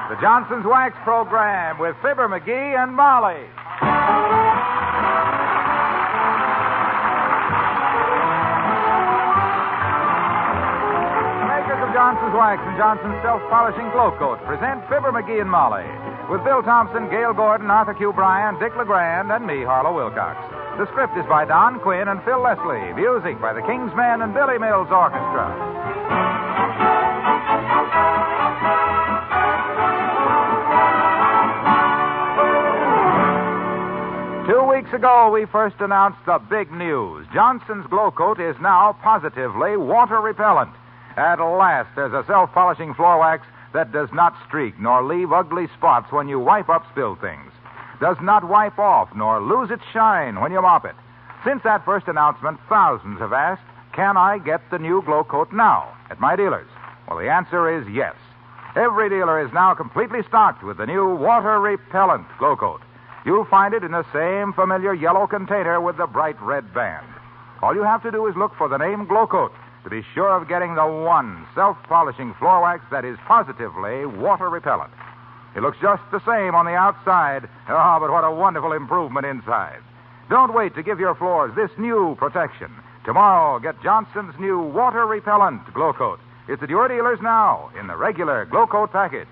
The Johnson's Wax Program with Fibber McGee and Molly. Makers of Johnson's Wax and Johnson's Self-Polishing Glow Coat present Fibber McGee and Molly with Bill Thompson, Gail Gordon, Arthur Q. Bryan, Dick LeGrand, and me, Harlow Wilcox. The script is by Don Quinn and Phil Leslie. Music by the King's Men and Billy Mills Orchestra. 2 weeks ago, we first announced the big news. Johnson's Glow Coat is now positively water repellent. At last, there's a self-polishing floor wax that does not streak nor leave ugly spots when you wipe up spilled things, does not wipe off nor lose its shine when you mop it. Since that first announcement, thousands have asked, can I get the new Glow Coat now at my dealers? Well, the answer is yes. Every dealer is now completely stocked with the new water-repellent Glow Coat. You'll find it in the same familiar yellow container with the bright red band. All you have to do is look for the name Glow Coat to be sure of getting the one self-polishing floor wax that is positively water-repellent. It looks just the same on the outside. Oh, but what a wonderful improvement inside. Don't wait to give your floors this new protection. Tomorrow, get Johnson's new water-repellent Glow Coat. It's at your dealers now in the regular Glow Coat package.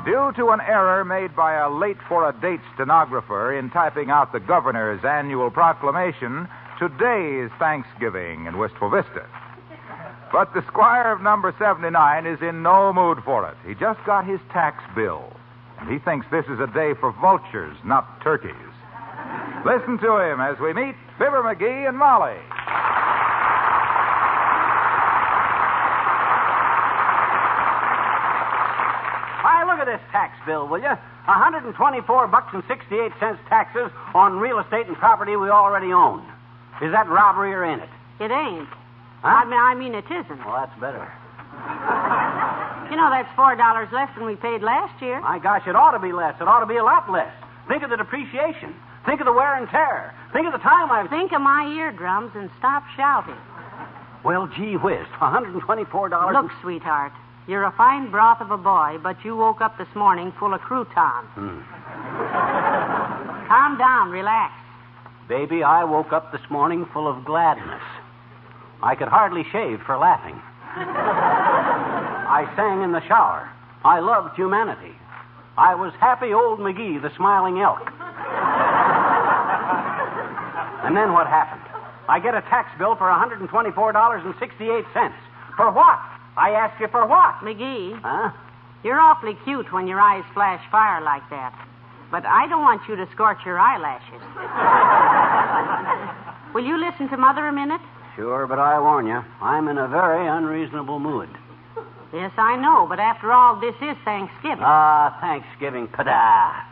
Due to an error made by a late-for-a-date stenographer in typing out the governor's annual proclamation, today is Thanksgiving in Wistful Vista. But the squire of number 79 is in no mood for it. He just got his tax bill, and he thinks this is a day for vultures, not turkeys. Listen to him as we meet Fibber McGee and Molly. Look at this tax bill, will you? $124.68 taxes on real estate and property we already own. Is that robbery or ain't it? It ain't. Huh? I mean, it isn't. Well, that's better. You know, that's $4 less than we paid last year. My gosh, it ought to be less. It ought to be a lot less. Think of the depreciation. Think of the wear and tear. Think of the time I've... Think of my eardrums and stop shouting. Well, gee whiz, $124... Look, sweetheart. You're a fine broth of a boy, but you woke up this morning full of croutons. Calm down, relax. Baby, I woke up this morning full of gladness. I could hardly shave for laughing. I sang in the shower. I loved humanity. I was happy old McGee, the smiling elk. And then what happened? I get a tax bill for $124.68. For what? I ask you for what? McGee. Huh? You're awfully cute when your eyes flash fire like that. But I don't want you to scorch your eyelashes. Will you listen to Mother a minute? Sure, but I warn you, I'm in a very unreasonable mood. Yes, I know, but after all, this is Thanksgiving. Thanksgiving, pada.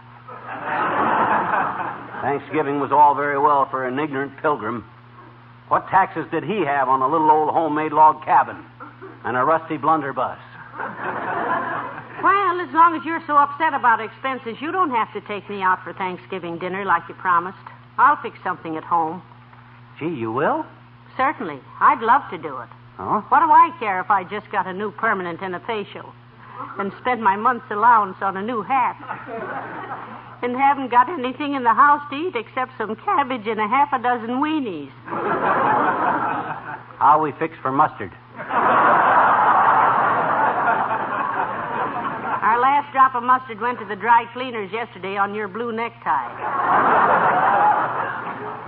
Thanksgiving was all very well for an ignorant pilgrim. What taxes did he have on a little old homemade log cabin and a rusty blunderbuss? Well, as long as you're so upset about expenses, you don't have to take me out for Thanksgiving dinner like you promised. I'll fix something at home. Gee, you will? Certainly. I'd love to do it. Huh? What do I care if I just got a new permanent and a facial and spent my month's allowance on a new hat and haven't got anything in the house to eat except some cabbage and a half a dozen weenies? How we fix for mustard? Our last drop of mustard went to the dry cleaners yesterday on your blue necktie.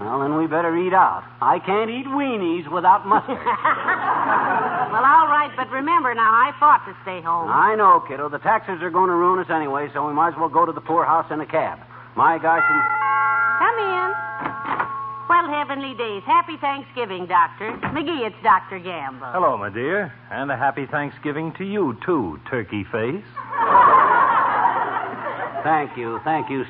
Well, then we better eat out. I can't eat weenies without mustard. Well, all right, but remember now, I fought to stay home. I know, kiddo. The taxes are going to ruin us anyway, so we might as well go to the poorhouse in a cab. My gosh. Come in. Well, heavenly days. Happy Thanksgiving, Doctor. McGee, it's Dr. Gamble. Hello, my dear. And a happy Thanksgiving to you, too, turkey face. Thank you,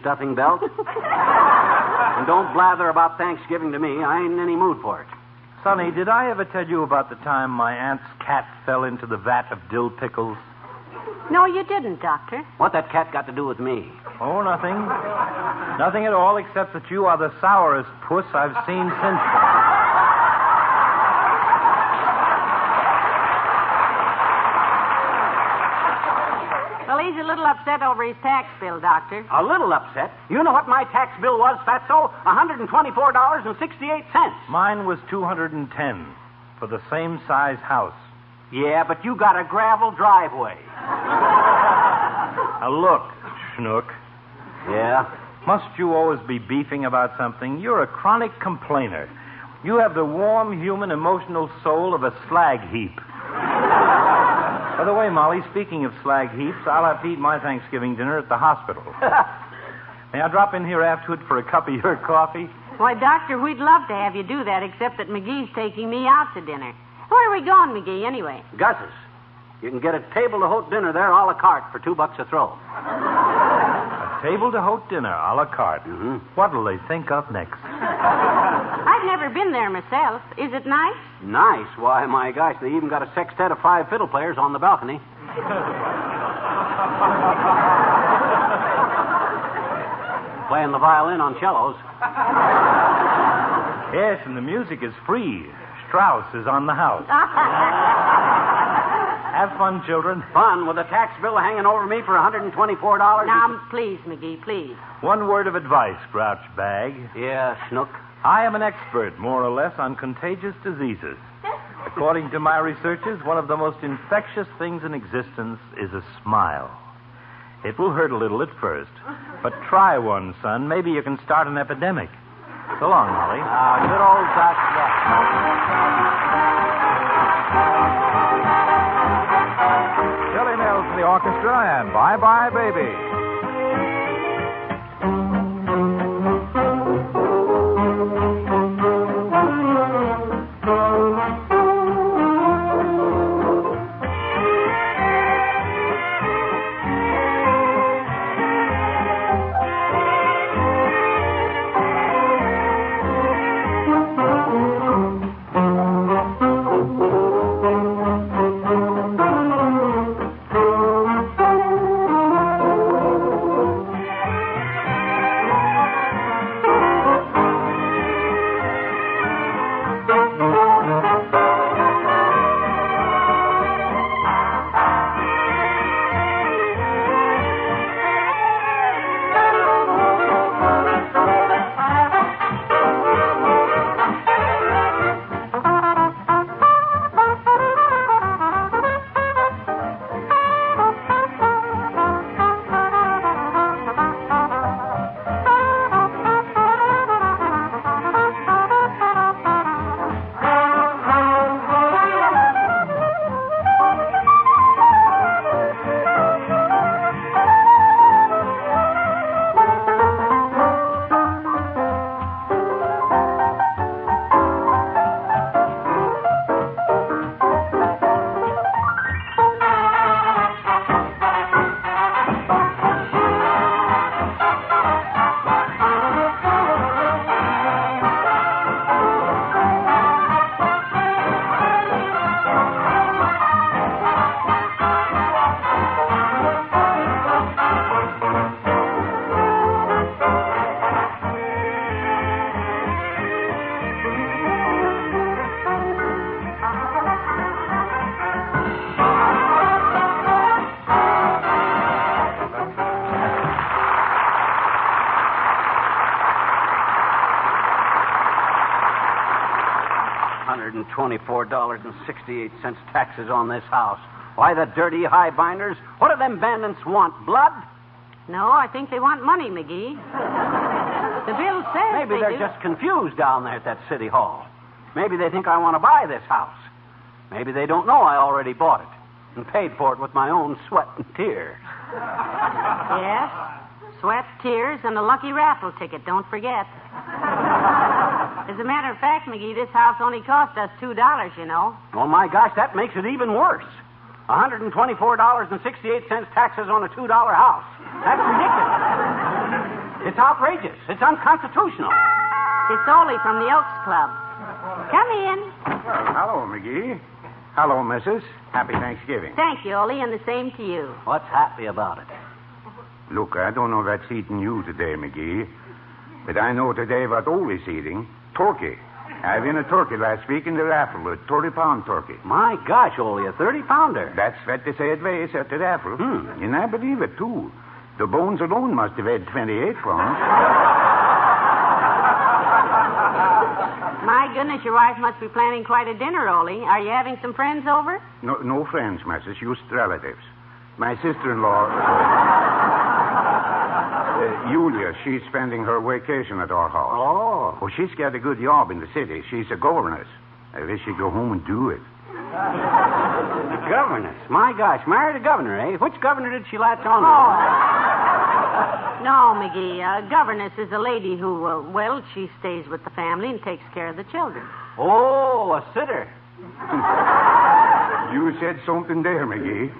stuffing belt. And don't blather about Thanksgiving to me. I ain't in any mood for it. Sonny, did I ever tell you about the time my aunt's cat fell into the vat of dill pickles? No, you didn't, Doctor. What that cat got to do with me? Oh, nothing. Nothing at all, except that you are the sourest puss I've seen since then. Well, he's a little upset over his tax bill, Doctor. A little upset? You know what my tax bill was, Fatso? $124.68. Mine was $210 for the same size house. Yeah, but you got a gravel driveway. Now, look, Schnook. Yeah? Must you always be beefing about something? You're a chronic complainer. You have the warm, human, emotional soul of a slag heap. By the way, Molly, speaking of slag heaps, I'll have to eat my Thanksgiving dinner at the hospital. May I drop in here afterward for a cup of your coffee? Why, Doctor, we'd love to have you do that, except that McGee's taking me out to dinner. Where are we going, McGee, anyway? Gus's. You can get a table-d'hôte dinner there a la carte for $2 a throw. A table-d'hôte dinner a la carte. Mm-hmm. What'll they think of next? I've never been there myself. Is it nice? Nice? Why, my gosh, they even got a sextet of 5 fiddle players on the balcony. Playing the violin on cellos. Yes, and the music is free. Strauss is on the house. Have fun, children. Fun with a tax bill hanging over me for $124. Now, please, McGee, please. One word of advice, Grouch Bag. Yeah, Snook. I am an expert, more or less, on contagious diseases. According to my researches, one of the most infectious things in existence is a smile. It will hurt a little at first, but try one, son. Maybe you can start an epidemic. So long, Molly. Good old Doc. Billy Mills to the orchestra and Bye Bye Baby. $124.68 taxes on this house. Why, the dirty highbinders? What do them bandits want? Blood? No, I think they want money, McGee. The bill says Maybe they they're do. just confused down there at that city hall. Maybe they think I want to buy this house. Maybe they don't know I already bought it and paid for it with my own sweat and tears. Yes. Sweat, tears, and a lucky raffle ticket, don't forget. As a matter of fact, McGee, this house only cost us $2, you know. Oh, my gosh, that makes it even worse. $124.68 taxes on a $2 house. That's ridiculous. It's outrageous. It's unconstitutional. It's Ole from the Elks Club. Come in. Well, hello, McGee. Hello, Mrs. Happy Thanksgiving. Thank you, Ole, and the same to you. What's happy about it? Look, I don't know what's eating you today, McGee. But I know today what Ole's eating. Turkey. I won a turkey last week in the raffle, a 30-pound turkey. My gosh, Ole, a 30-pounder. That's what they say it weighs at the raffle. And I believe it, too. The bones alone must have weighed 28 pounds. My goodness, your wife must be planning quite a dinner, Ole. Are you having some friends over? No friends, Mrs. Just relatives. My sister-in-law... Julia, she's spending her vacation at our house. Oh. Well, she's got a good job in the city. She's a governess. I wish she'd go home and do it. A governess? My gosh, married a governor, eh? Which governor did she latch on to? Oh. No, McGee. A governess is a lady who, she stays with the family and takes care of the children. Oh, a sitter. You said something there, McGee.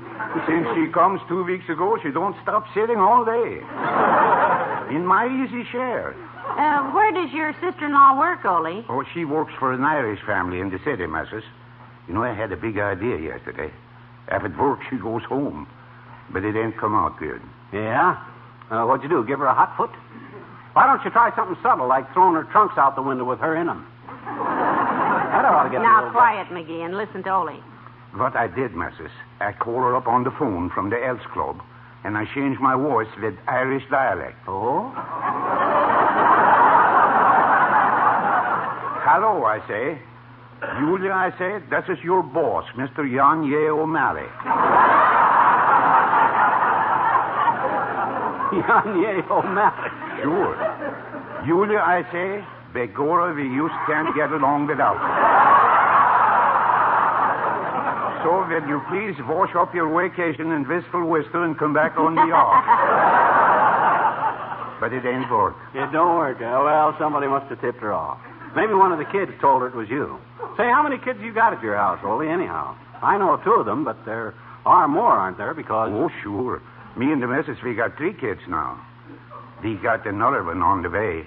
Since she comes 2 weeks ago, she don't stop sitting all day. In my easy chair. Where does your sister-in-law work, Ole? Oh, she works for an Irish family in the city, Mrs. You know, I had a big idea yesterday. If it works, she goes home. But it ain't come out good. Yeah? What'd you do, give her a hot foot? Why don't you try something subtle, like throwing her trunks out the window with her in them? That ought to get Now, quiet, McGee, and listen to Ole. What I did, Mrs., I called her up on the phone from the Elks Club, and I changed my voice with Irish dialect. Oh? Hello, I say. Julia, I say, this is your boss, Mr. Jan Ye O'Malley. Jan Ye O'Malley. Sure. Julia, I say, begorra, we just can't get along without you. So will you please wash up your vacation in Wistful Vista and come back on the yard? But it ain't work. It don't work. Well, somebody must have tipped her off. Maybe one of the kids told her it was you. Say, how many kids you got at your house, Ole, anyhow? I know 2 of them, but there are more, aren't there? Because... Oh, sure. Me and the missus, we got 3 kids now. We got another one on the way.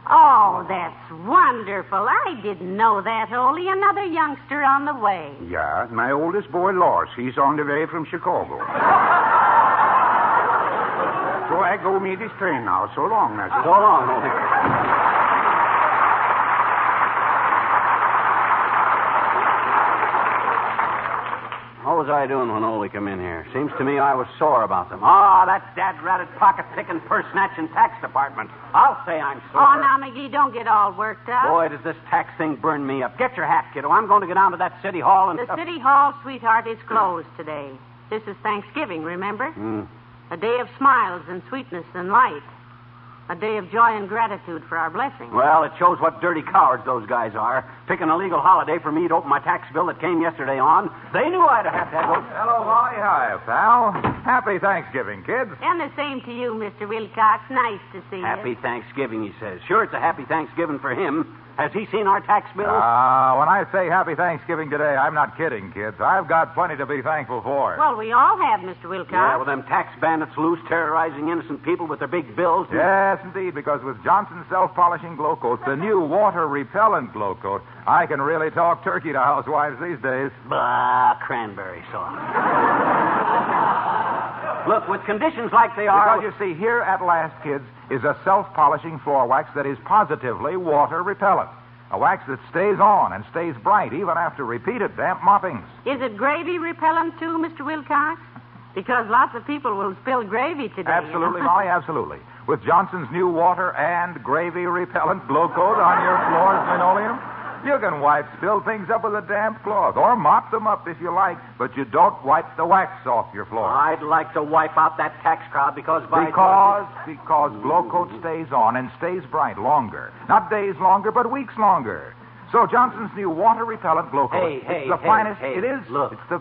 Oh, that's wonderful. I didn't know that, Ole. Another youngster on the way. Yeah, my oldest boy, Lars, he's on the way from Chicago. So I go meet his train now. So long, Master. So long, Ole. What was I doing when Ole come in here? Seems to me I was sore about them. That dad-ratted pocket-picking, purse-snatching tax department. I'll say I'm sore. Oh, now, McGee, don't get all worked up. Boy, does this tax thing burn me up. Get your hat, kiddo. I'm going to go down to that city hall and... The city hall, sweetheart, is closed today. This is Thanksgiving, remember? A day of smiles and sweetness and light. A day of joy and gratitude for our blessings. Well, it shows what dirty cowards those guys are. Picking a legal holiday for me to open my tax bill that came yesterday on. They knew I'd have to have... Hello, Molly. Hi, pal. Happy Thanksgiving, kids. And the same to you, Mr. Wilcox. Nice to see you. Happy Thanksgiving, he says. Sure, it's a happy Thanksgiving for him. Has he seen our tax bill? When I say happy Thanksgiving today, I'm not kidding, kids. I've got plenty to be thankful for. Well, we all have, Mr. Wilcox. Yeah, well, them tax bandits loose terrorizing innocent people with their big bills. Yes, indeed, because with Johnson's self-polishing glow coat, the new water-repellent glow coat, I can really talk turkey to housewives these days. Bah, cranberry sauce. Look, with conditions like they are... Because, you see, here at last, kids, is a self-polishing floor wax that is positively water-repellent. A wax that stays on and stays bright even after repeated damp moppings. Is it gravy repellent, too, Mr. Wilcox? Because lots of people will spill gravy today. Absolutely, Molly, absolutely. With Johnson's new water and gravy-repellent glow coat on your floor's linoleum, you can wipe spilled things up with a damp cloth, or mop them up if you like, but you don't wipe the wax off your floor. I'd like to wipe out that tax crowd because glow coat stays on and stays bright longer. Not days longer, but weeks longer. So Johnson's new water-repellent glow coat. It's the finest. It is. Look, it's the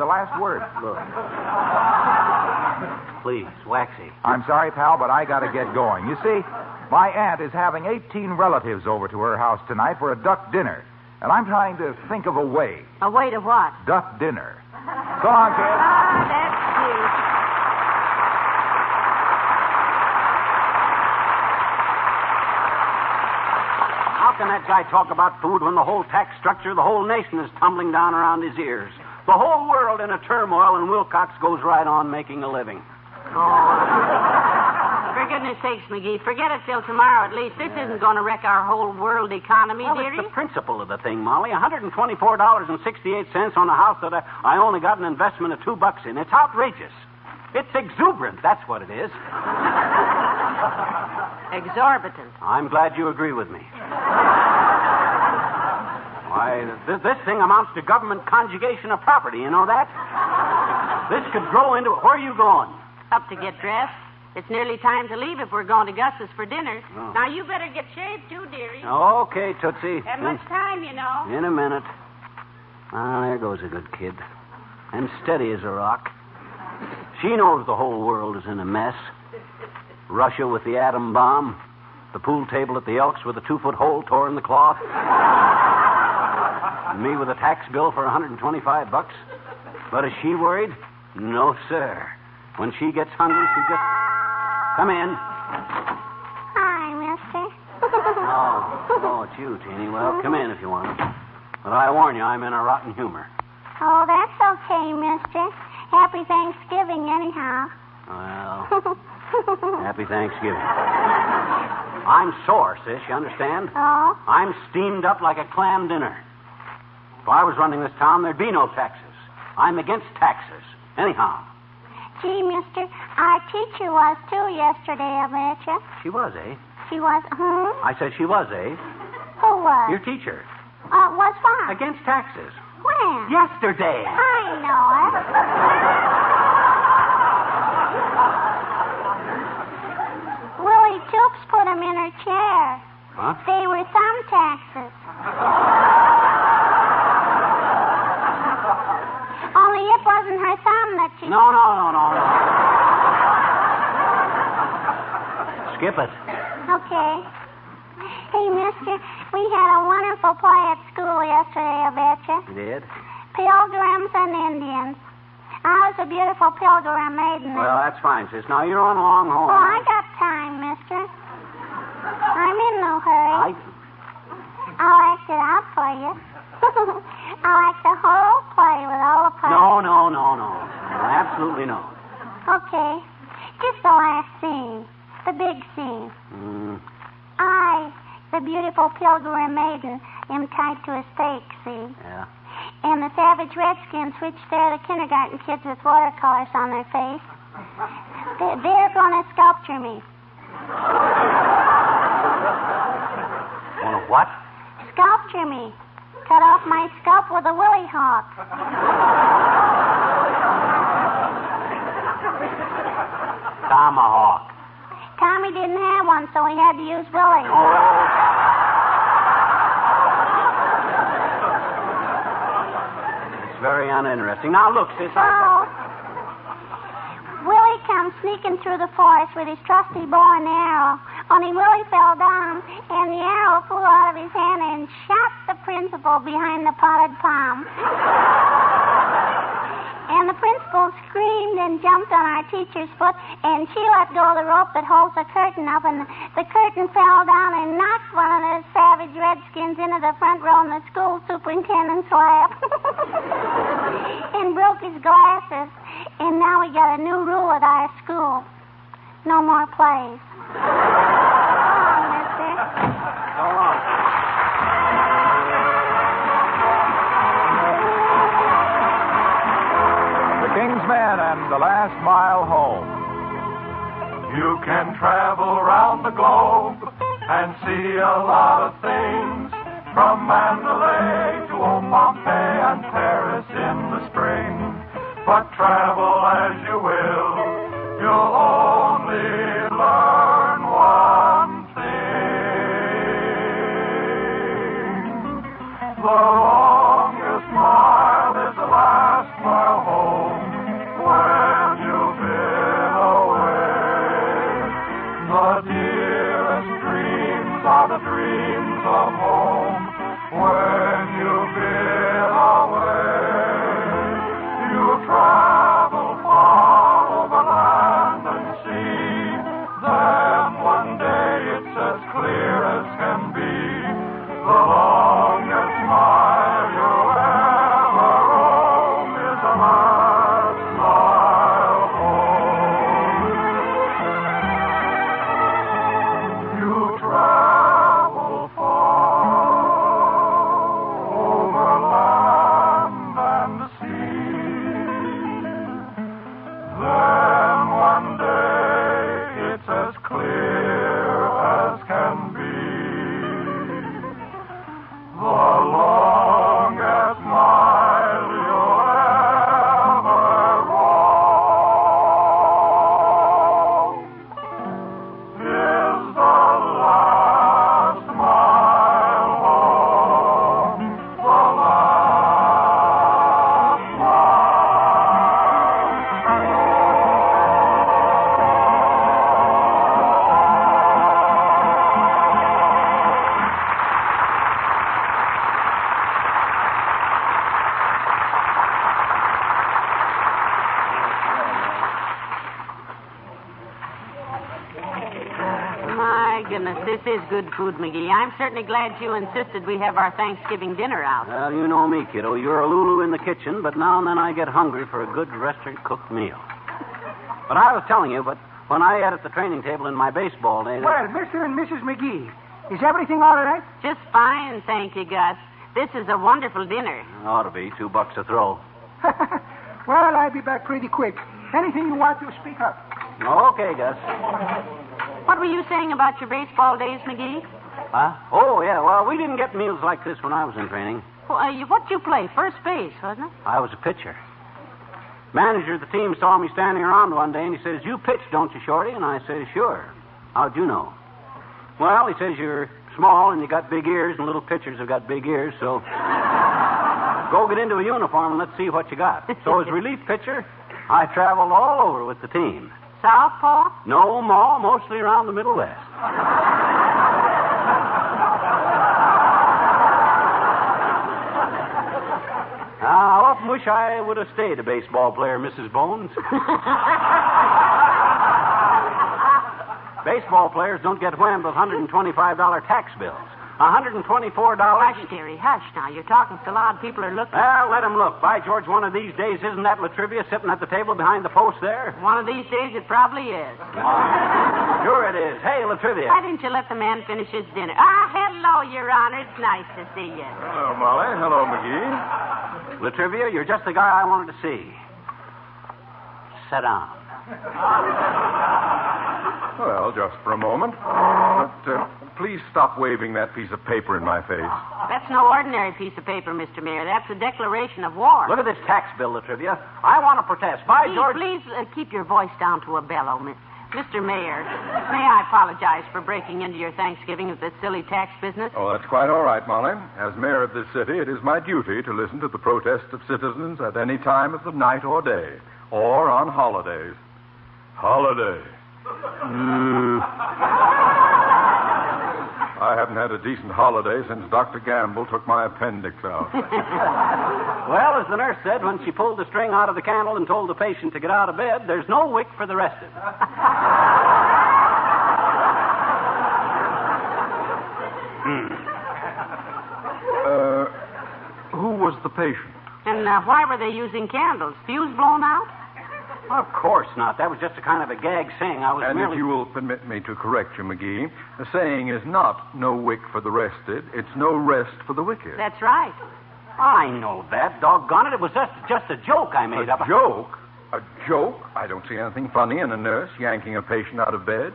last word. Look. Please, Waxy. I'm sorry, pal, but I got to get going. You see, my aunt is having 18 relatives over to her house tonight for a duck dinner. And I'm trying to think of a way. A way to what? Duck dinner. So long, kids. That's cute. How can that guy talk about food when the whole tax structure, the whole nation is tumbling down around his ears? The whole world in a turmoil, and Wilcox goes right on making a living. Oh. For goodness sakes, McGee, forget it till tomorrow at least. This isn't going to wreck our whole world economy, Well, dearie. it's the principle of the thing, Molly. $124.68 on a house that I only got an investment of $2 in. It's outrageous. It's exuberant, that's what it is. Exorbitant. I'm glad you agree with me. Why, this thing amounts to government conjugation of property, you know that? This could grow into... Where are you going? Up to get dressed. It's nearly time to leave if we're going to Gus's for dinner. Oh. Now, you better get shaved, too, dearie. Okay, Tootsie. Have much time, you know. In a minute. Ah, there goes a good kid. And steady as a rock. She knows the whole world is in a mess. Russia with the atom bomb. The pool table at the Elks with a 2-foot hole tore in the cloth. And me with a tax bill for $125. But is she worried? No, sir. When she gets hungry, she just... Come in. Hi, mister. Oh, it's you, Teeny. Well, come in if you want. But I warn you, I'm in a rotten humor. Oh, that's okay, mister. Happy Thanksgiving, anyhow. Well, happy Thanksgiving. I'm sore, sis, you understand? Oh? I'm steamed up like a clam dinner. If I was running this town, there'd be no taxes. I'm against taxes. Anyhow. Gee, mister, our teacher was, too, yesterday, I betcha. She was, eh? She was, I said she was, eh? Who was? Your teacher. Was what? Against taxes. When? Yesterday. I know it. Willie Toops put him in her chair. Huh? They were thumb taxes. Only it wasn't her thumb that she... No. Skip it. Okay. Hey, mister, we had a wonderful play at school yesterday, I betcha. You did? Pilgrims and Indians. I was a beautiful pilgrim maiden. Well, that's fine, sis. Now you're on along home. Oh, I got time, mister. I'm in no hurry. I'll act it out for you. I'll act the whole play with all the parts. No. Absolutely no. Okay. Just the last scene. The big scene. I, the beautiful pilgrim maiden, am tied to a stake, see? Yeah. And the savage redskins, which stare the kindergarten kids with watercolors on their face, they're going to sculpture me. Want to what? Sculpture me. Cut off my scalp with a willy hawk. Tomahawk. Tommy didn't have one, so he had to use Willie. It's very uninteresting. Now, look, sis. Willie comes sneaking through the forest with his trusty bow and arrow. Only Willie fell down, and the arrow flew out of his hand and shot the principal behind the potted palm. And the principal screamed and jumped on our teacher's foot, and she let go of the rope that holds the curtain up, and the curtain fell down and knocked one of the savage redskins into the front row in the school superintendent's lap. And broke his glasses. And now we got a new rule at our school. No more plays. So long, mister. So long. The King's Men and the Last Mile Home. You can travel around the globe and see a lot of things, from Mandalay to old Pompeii and Paris in the spring. But travel as you will, you'll only learn one thing. The longest mile is the last mile home when you've been away. The dearest dreams are the dreams of home when you've been away. Travel far over land and sea, then one day it's as clear as can be. The longest mile you ever roam is the last mile home. This is good food, McGee. I'm certainly glad you insisted we have our Thanksgiving dinner out. Well, you know me, kiddo. You're a Lulu in the kitchen, but now and then I get hungry for a good restaurant-cooked meal. But I was telling you, but when I ate at the training table in my baseball days... Well, Mr. and Mrs. McGee, is everything all right? Just fine, thank you, Gus. This is a wonderful dinner. Ought to be. $2 a throw. Well, I'll be back pretty quick. Anything you want to speak up. Okay, Gus. What were you saying about your baseball days, McGee? Huh? Oh, yeah. Well, we didn't get meals like this when I was in training. Well, what'd you play? First base, wasn't it? I was a pitcher. Manager of the team saw me standing around one day, and he says, "You pitch, don't you, Shorty?" And I said, "Sure." "How'd you know?" "Well," he says, "you're small and you got big ears, and little pitchers have got big ears, so go get into a uniform and let's see what you got." So as relief pitcher, I traveled all over with the team. Southpaw? No, Ma, mostly around the Middle West. I often wish I would have stayed a baseball player, Mrs. Bones. Baseball players don't get whammed with $125 tax bills. $124. Hush, dearie, hush now. You're talking so loud people are looking. Well, let them look. By George, one of these days, isn't that Latrivia sitting at the table behind the post there? One of these days it probably is. Sure it is. Hey, Latrivia. Why didn't you let the man finish his dinner? Hello, Your Honor. It's nice to see you. Hello, Molly. Hello, McGee. Latrivia, you're just the guy I wanted to see. Sit down. Well, just for a moment. But please stop waving that piece of paper in my face. That's no ordinary piece of paper, Mr. Mayor. That's a declaration of war. Look at this tax bill, Latrivia. I want to protest. By George... Please keep your voice down to a bellow, Mr. Mayor. May I apologize for breaking into your Thanksgiving with this silly tax business? Oh, that's quite all right, Molly. As mayor of this city, it is my duty to listen to the protests of citizens at any time of the night or day, or on holidays. Holiday. I haven't had a decent holiday since Dr. Gamble took my appendix out. Well, as the nurse said when she pulled the string out of the candle and told the patient to get out of bed, there's no wick for the rest of it. Who was the patient? And why were they using candles? Fuse blown out? Of course not. That was just a kind of a gag saying. I was And merely... if you will permit me to correct you, McGee, the saying is not no wick for the rested, it's no rest for the wicked. That's right. I know that. Doggone it. It was just a joke I made up. A joke? A joke? I don't see anything funny in a nurse yanking a patient out of bed.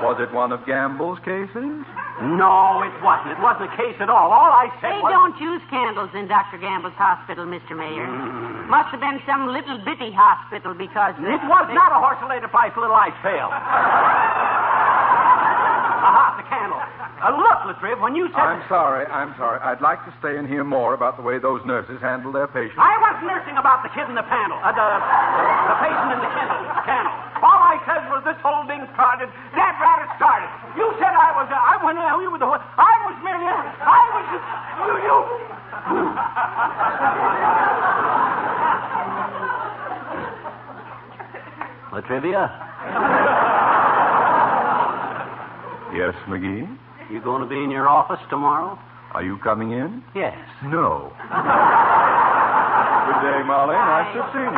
Was it one of Gamble's cases? No, it wasn't. It wasn't a case at all. All I said They was... don't use candles in Dr. Gamble's hospital, Mr. Mayor. Must have been some little bitty hospital because... It was not a horse-related pipe, little ice pail. Aha, the candle. Look, Latriv, when you said... I'm sorry. I'd like to stay and hear more about the way those nurses handle their patients. I wasn't nursing about the kid in the panel. The patient in the kennel. All I said was this whole thing started. That rabbit started. You said I was merely... Latrivia? Yes, McGee? You going to be in your office tomorrow? Are you coming in? Yes. No. Good day, Molly. Nice to have seen you.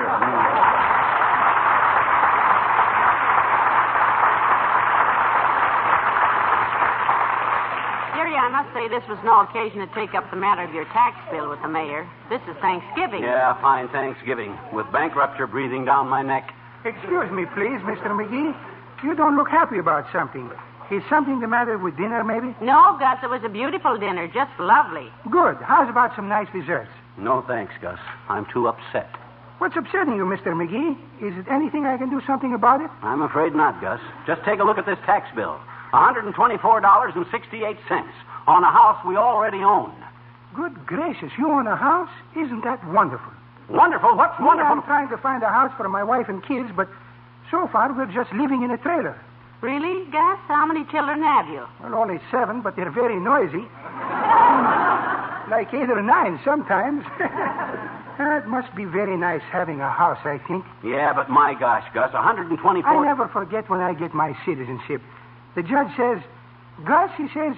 Dearie, I must say this was no occasion to take up the matter of your tax bill with the mayor. This is Thanksgiving. Yeah, fine Thanksgiving. With bankruptcy breathing down my neck. Excuse me, please, Mr. McGee. You don't look happy about something. Is something the matter with dinner, maybe? No, Gus, it was a beautiful dinner. Just lovely. Good. How's about some nice desserts? No thanks, Gus. I'm too upset. What's upsetting you, Mr. McGee? Is it anything I can do something about it? I'm afraid not, Gus. Just take a look at this tax bill. $124.68 on a house we already own. Good gracious, you own a house? Isn't that wonderful? Wonderful? What's wonderful? I'm trying to find a house for my wife and kids, but so far we're just living in a trailer. Really, Gus? How many children have you? Well, only 7, but they're very noisy. Like 8 or 9 sometimes. It must be very nice having a house, I think. Yeah, but my gosh, Gus, $124... I never forget when I get my citizenship. The judge says, Gus, he says,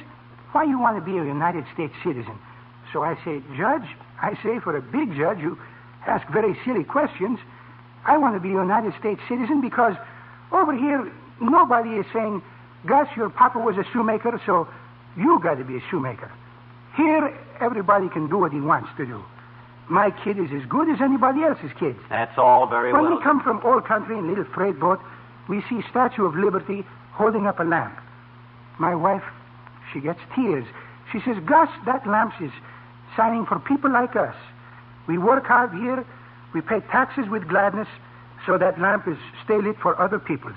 why you want to be a United States citizen? So I say, Judge, I say, for a big judge, you ask very silly questions. I want to be a United States citizen because over here, nobody is saying, Gus, your papa was a shoemaker, so you got to be a shoemaker. Here, everybody can do what he wants to do. My kid is as good as anybody else's kids. That's all very well. When we come from old country in a little freight boat, we see Statue of Liberty holding up a lamp. My wife, she gets tears. She says, Gus, that lamp is signing for people like us. We work hard here. We pay taxes with gladness, so that lamp is stay lit for other peoples.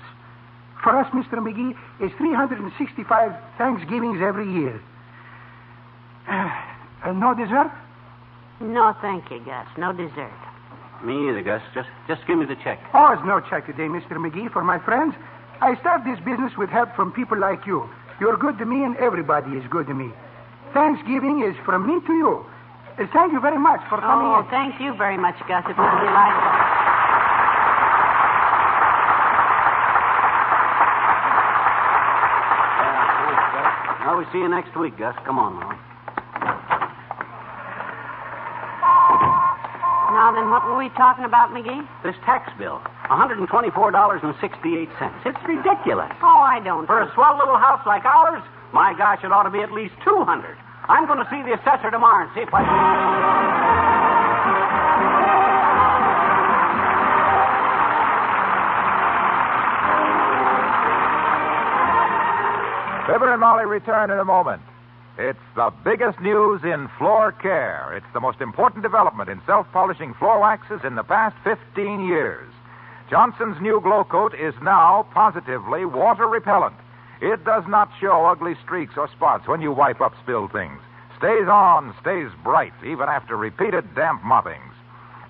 For us, Mr. McGee, it's 365 Thanksgivings every year. No dessert? No, thank you, Gus. No dessert. Me either, Gus. Just give me the check. Oh, it's no check today, Mr. McGee. For my friends, I start this business with help from people like you. You're good to me, and everybody is good to me. Thanksgiving is from me to you. Thank you very much for coming in. Oh, thank you very much, Gus. It was delightful. Well, we see you next week, Gus. Come on, Molly. Now then, what were we talking about, McGee? This tax bill, $124.68. It's ridiculous. Oh, I don't. For a swell little house like ours, my gosh, it ought to be at least $200. I'm going to see the assessor tomorrow and see if I can... Fibber and Molly return in a moment. It's the biggest news in floor care. It's the most important development in self-polishing floor waxes in the past 15 years. Johnson's new Glow Coat is now positively water repellent. It does not show ugly streaks or spots when you wipe up spilled things. Stays on, stays bright, even after repeated damp moppings.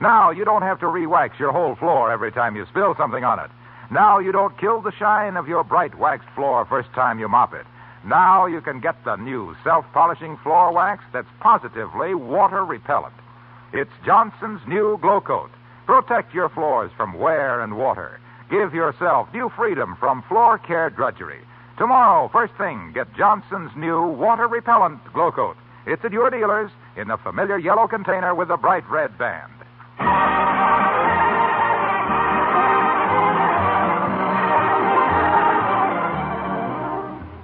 Now you don't have to re-wax your whole floor every time you spill something on it. Now you don't kill the shine of your bright waxed floor first time you mop it. Now you can get the new self-polishing floor wax that's positively water repellent. It's Johnson's new Glow Coat. Protect your floors from wear and water. Give yourself new freedom from floor care drudgery. Tomorrow, first thing, get Johnson's new water repellent Glow Coat. It's at your dealers in the familiar yellow container with the bright red band.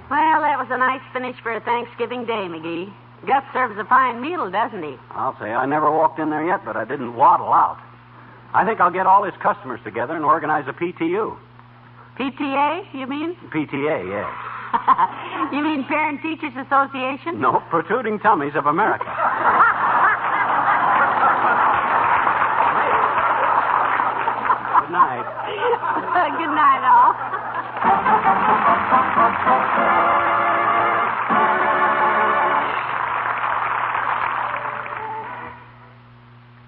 Well, that was a nice finish for a Thanksgiving day, McGee. Gus serves a fine meal, doesn't he? I'll say I never walked in there yet, but I didn't waddle out. I think I'll get all his customers together and organize a PTU. PTA, you mean? PTA, yes. You mean Parent Teachers Association? No, Protruding Tummies of America. Good night. Good night, all.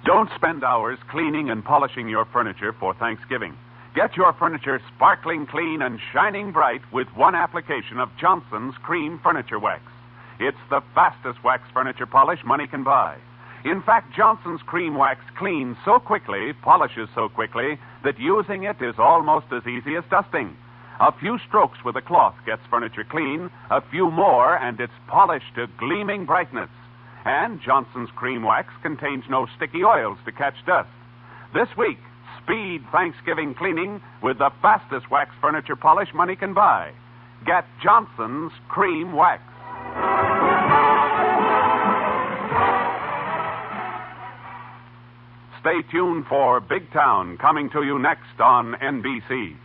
Don't spend hours cleaning and polishing your furniture for Thanksgiving. Get your furniture sparkling clean and shining bright with one application of Johnson's Cream Furniture Wax. It's the fastest wax furniture polish money can buy. In fact, Johnson's Cream Wax cleans so quickly, polishes so quickly, that using it is almost as easy as dusting. A few strokes with a cloth gets furniture clean, a few more, and it's polished to gleaming brightness. And Johnson's Cream Wax contains no sticky oils to catch dust. This week, speed Thanksgiving cleaning with the fastest wax furniture polish money can buy. Get Johnson's Cream Wax. Stay tuned for Big Town, coming to you next on NBC.